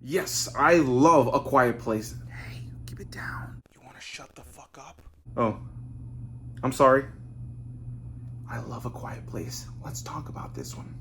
Yes, I love A Quiet Place. Hey, keep it down. You want to shut the fuck up? Oh, I'm sorry. I love A Quiet Place. Let's talk about this one.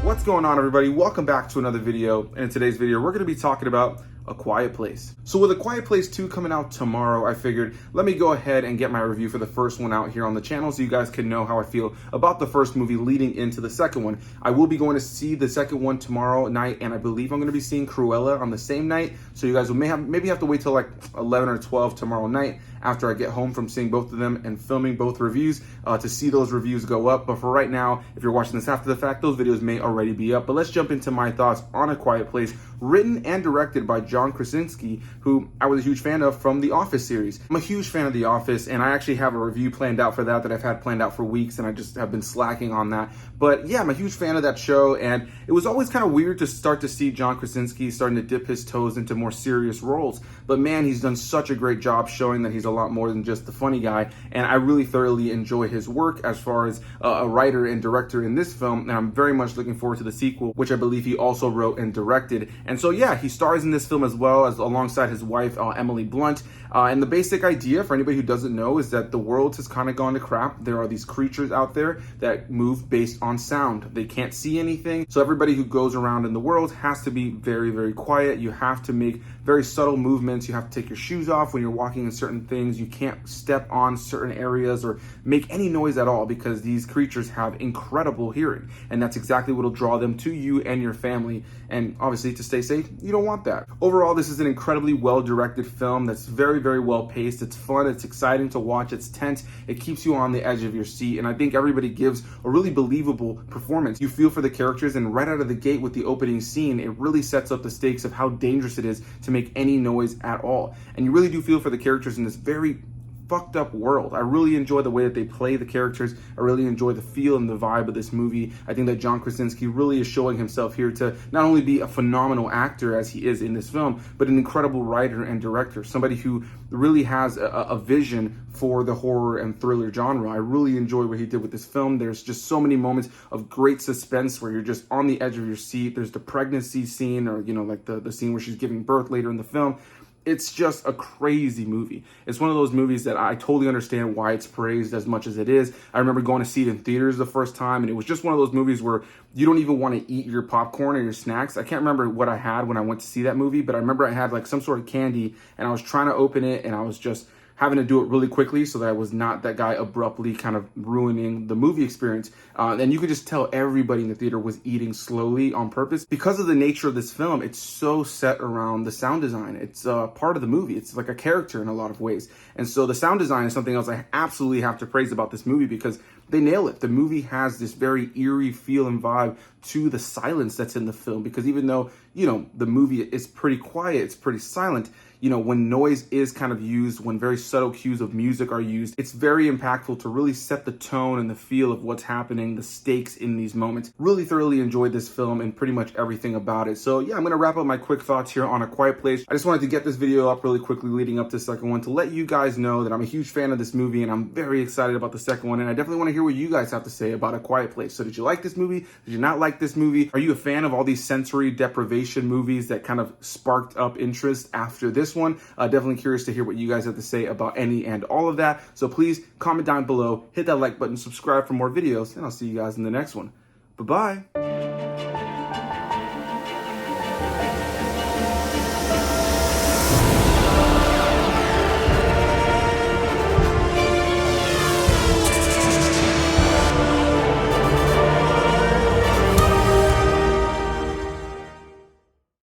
What's going on, everybody? Welcome back to another video. And in today's video, we're going to be talking about A Quiet Place. So with A Quiet Place 2 coming out tomorrow, I figured let me go ahead and get my review for the first one out here on the channel so you guys can know how I feel about the first movie leading into the second one. I will be going to see the second one tomorrow night, and I believe I'm going to be seeing Cruella on the same night. So you guys will maybe have to wait till like 11 or 12 tomorrow night after I get home from seeing both of them and filming both reviews to see those reviews go up. But for right now, if you're watching this after the fact, those videos may already be up. But let's jump into my thoughts on A Quiet Place, written and directed by John Krasinski, who I was a huge fan of from The Office series. I'm a huge fan of The Office, and I actually have a review planned out for that I've had planned out for weeks, and I just have been slacking on that. But yeah, I'm a huge fan of that show, and it was always kind of weird to start to see John Krasinski starting to dip his toes into more serious roles. But man, he's done such a great job showing that he's a lot more than just the funny guy, and I really thoroughly enjoy his work as far as a writer and director in this film, and I'm very much looking forward to the sequel, which I believe he also wrote and directed. And so yeah, he stars in this film as well as alongside his wife, Emily Blunt. And the basic idea, for anybody who doesn't know, is that the world has kind of gone to crap. There are these creatures out there that move based on sound. They can't see anything. So everybody who goes around in the world has to be very, very quiet. You have to make very subtle movements. You have to take your shoes off when you're walking in certain things. You can't step on certain areas or make any noise at all because these creatures have incredible hearing. And that's exactly what will draw them to you and your family. And obviously, to stay safe, you don't want that. Overall, this is an incredibly well-directed film that's very, very well paced. It's fun, it's exciting to watch, it's tense, it keeps you on the edge of your seat, and I think everybody gives a really believable performance. You feel for the characters, and right out of the gate with the opening scene, it really sets up the stakes of how dangerous it is to make any noise at all. And you really do feel for the characters in this very fucked up world. I really enjoy the way that they play the characters. I really enjoy the feel and the vibe of this movie. I think that John Krasinski really is showing himself here to not only be a phenomenal actor as he is in this film, but an incredible writer and director, somebody who really has a vision for the horror and thriller genre. I really enjoy what he did with this film. There's just so many moments of great suspense where you're just on the edge of your seat. There's the pregnancy scene, or like the scene where she's giving birth later in the film. It's just a crazy movie. It's one of those movies that I totally understand why it's praised as much as it is. I remember going to see it in theaters the first time, and it was just one of those movies where you don't even want to eat your popcorn or your snacks. I can't remember what I had when I went to see that movie, but I remember I had like some sort of candy, and I was trying to open it, and I was just having to do it really quickly so that I was not that guy abruptly kind of ruining the movie experience. And you could just tell everybody in the theater was eating slowly on purpose. Because of the nature of this film, it's so set around the sound design. It's part of the movie. It's like a character in a lot of ways. And so the sound design is something else I absolutely have to praise about this movie because they nail it. The movie has this very eerie feel and vibe to the silence that's in the film, because even though, the movie is pretty quiet, it's pretty silent, when noise is kind of used, when very subtle cues of music are used, it's very impactful to really set the tone and the feel of what's happening, the stakes in these moments. Really thoroughly enjoyed this film and pretty much everything about it. So yeah, I'm going to wrap up my quick thoughts here on A Quiet Place. I just wanted to get this video up really quickly leading up to the second one to let you guys know that I'm a huge fan of this movie and I'm very excited about the second one, and I definitely want to hear what you guys have to say about A Quiet Place. So did you like this movie? Did you not like this movie? Are you a fan of all these sensory deprivation movies that kind of sparked up interest after this one? Definitely curious to hear what you guys have to say about any and all of that. So please comment down below, hit that like button, subscribe for more videos, and I'll see you guys in the next one. Bye-bye.